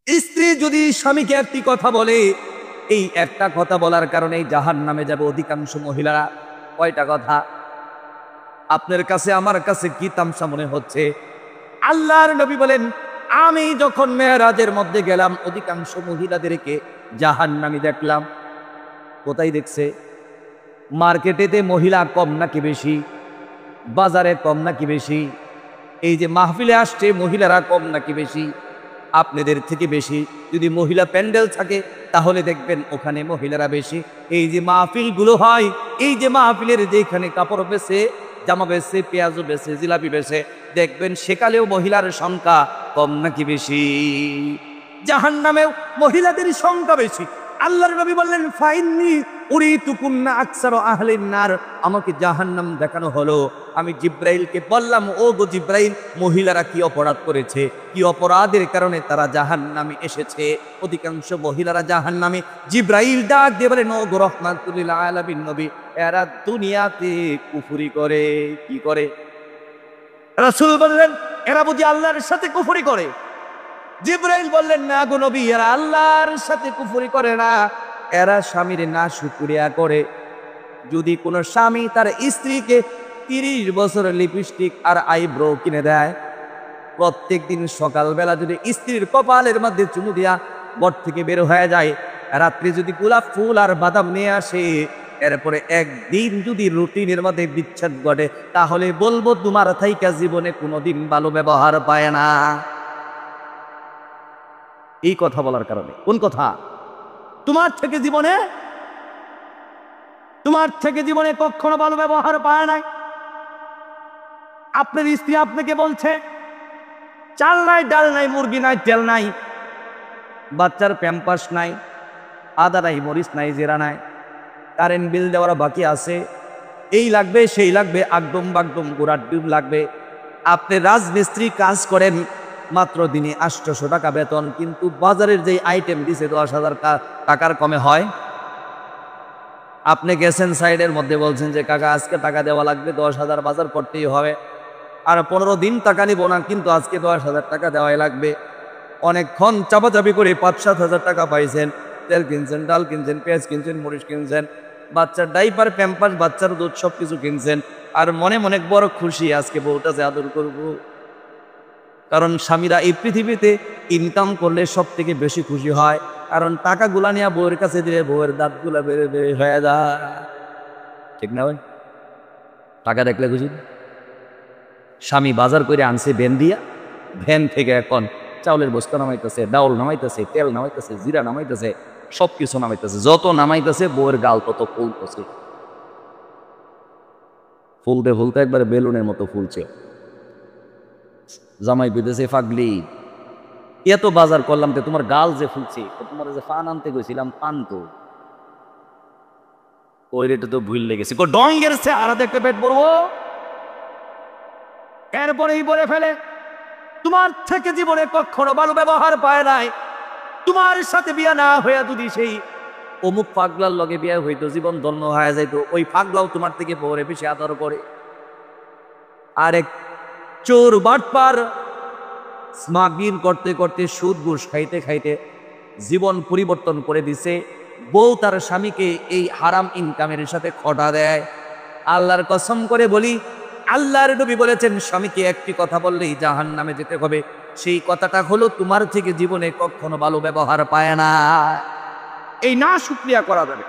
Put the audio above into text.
স্ত্রী যদি স্বামীকে একটি কথা বলে, এই একটা কথা বলার কারণে জাহান্নামে যাবে অধিকাংশ মহিলারা। কয়টা কথা? আপনার কাছে আমার কাছে কি তামসা মনে হচ্ছে? আল্লাহর নবী বলেন, আমি যখন মেরাজের মধ্যে গেলাম অধিকাংশ মহিলাদেরকে জাহান্নামী দেখলাম। কোথায় দেখছে? মার্কেটেতে মহিলা কম নাকি বেশি? বাজারে কম নাকি বেশি? এই যে মাহফিলে আসছে মহিলারা কম নাকি বেশি? আপনাদের থেকে বেশি। যদি মহিলা প্যান্ডেল থাকে তাহলে দেখবেন ওখানে মহিলারা বেশি। এই যে মাহফিল গুলো হয়, এই যে মাহফিলের যেখানে কাপড় বেছে, জামা বেছে, পেঁয়াজও বেছে, জিলাপি বেছে, দেখবেন সেকালেও মহিলার সংখ্যা কম নাকি বেশি? জাহান্নামেও মহিলাদের সংখ্যা বেশি। আল্লাহর নবী বললেন, ফাইন্নি উরিতুকুন্না আকসারু আহলিন নার। আমাকে জাহান্নাম দেখানো হলো। আমি জিব্রাইলকে বললাম, ও গো জিব্রাইল, মহিলারা কি অপরাধ করেছে, কি অপরাধের কারণে তারা জাহান্নামে এসেছে? অধিকাংশ মহিলারা জাহান্নামে। জিব্রাইল ডাক দিয়ে বলেন, ও গো রাহমাতুল লিল আলামিন নবী, এরা দুনিয়াতে কুফরি করে। কি করে? রাসূল বললেন, এরা বুঝি আল্লাহর সাথে কুফরি করে? জিব্রাইল বললেন, না গো নবী, এরা আল্লাহর সাথে কুফরি করে না, এরা স্বামীর নাশুকরিয়া করে। যদি কোনো স্বামী তার স্ত্রীকে 30 বছরের লিপস্টিক আর আইব্রো কিনে দেয়, প্রত্যেক দিন সকালবেলা যদি স্ত্রীর কপালের মধ্যে চুমু দিয়া ঘর থেকে বের হয়ে যায়, রাত্রে যদি গোলাপ ফুল আর বাদাম নিয়ে আসে, এরপরে একদিন যদি রুটিনের মধ্যে বিচ্ছেদ ঘটে, তাহলে বলবো তোমার থাইকা জীবনে কোনোদিন ভালো ব্যবহার পায় না। এই কথা বলার কারণে। কোন কথা? তোমার থেকে জীবনে কখনো ভালো ব্যবহার পায় নাই। আপনার স্ত্রী আপনাকে বলছে, চাল নাই, ডাল নাই, মুরগি নাই, তেল নাই, বাচ্চার প্যাম্পাস নাই, আদা নাই, মরিচ নাই, জিরা নাই, কারেন্ট বিল দেওয়ার বাকি আছে, এই লাগবে সেই লাগবে, আগদম বাগদম গোড়ার ডিম লাগবে। আপনি রাজমিস্ত্রি কাজ করেন, মাত্র দিনে 800 টাকা বেতন, কিন্তু বাজারের যে আইটেম দিছে 10,000 টাকার কমে হয়? আপনি গেছেন সাইডের মধ্যে, বলছেন যে কাকা আজকে টাকা দেওয়া লাগবে, 10,000 বাজার করতেই হবে, আর 15 দিন টাকা নিব না, কিন্তু আজকে 10,000 টাকা দেওয়াই লাগবে। অনেকক্ষণ চাপাচাপি করে 5-7 হাজার টাকা পাইছেন, তেল কিনছেন, ডাল কিনছেন, পেঁয়াজ কিনছেন, মরিচ কিনছেন, বাচ্চার ডাইপার, প্যাম্পাস, বাচ্চার দুধ সব কিছু কিনছেন, আর মনে মনে বড় খুশি, আজকে বউটা যে আদর করবো। কারণ স্বামীরা এই পৃথিবীতে ইনকাম করলে সব থেকে বেশি খুশি হয়, কারণ টাকাগুলা নিয়ে বউয়ের কাছে দিলে বউয়ের দাঁতগুলা বেড়ে বেড়ে হয়ে যায়। ঠিক না ভাই? টাকা দেখলে খুশি। স্বামী বাজার করে আনছে ভ্যান দিয়া, ভ্যান থেকে এখন চাউলের বস্তা নামাইতেছে, ডাউল নামাইতেছে, তেল নামাইতেছে, জিরা নামাইতেছে, সবকিছু নামাইতেছে। যত নামাইতেছে বউয়ের গাল তত ফুলতেছে, ফুলতে ফুলতে একবারে বেলুনের মতো ফুলছে। জামাই বিদেশে, পাগলি এত বাজার করলাম তো তোমার গাল যে ফুলছে, তোমার যে পান আনতে গেছিলাম, পান তো ওই রেটে তো ভুল লেগেছে, ডঙ্গের সে আর একটা পেট পড়বো। এরপরেই বলে ফেলে, তোমার থেকে জীবনে কখনো ভালো ব্যবহার পায় নাই, তোমার সাথে বিয়া না হইয়া যদি সেই অমুক পাগলার লগে বিয়া হইতো, জীবন ধন্য হয়ে যাইত, ওই পাগলাও তোমার থেকে বউরে বেশি আদর করে। আরেক চোর বাটপার স্মাগলিং করতে করতে, সুদ ঘুষ খাইতে খাইতে জীবন পরিবর্তন করে দিছে। বউ তার স্বামীকে এই হারাম ইনকামের সাথে খটা দেয়। আল্লাহর কসম করে বলি, আল্লাহর নবী বলেছেন, স্বামীকে একটি কথা বললেই জাহান্নামে যেতে হবে। সেই কথাটা হলো, তোমার থেকে জীবনে কখনো ভালো ব্যবহার পায় না। এই না শুকরিয়া করা যাবে।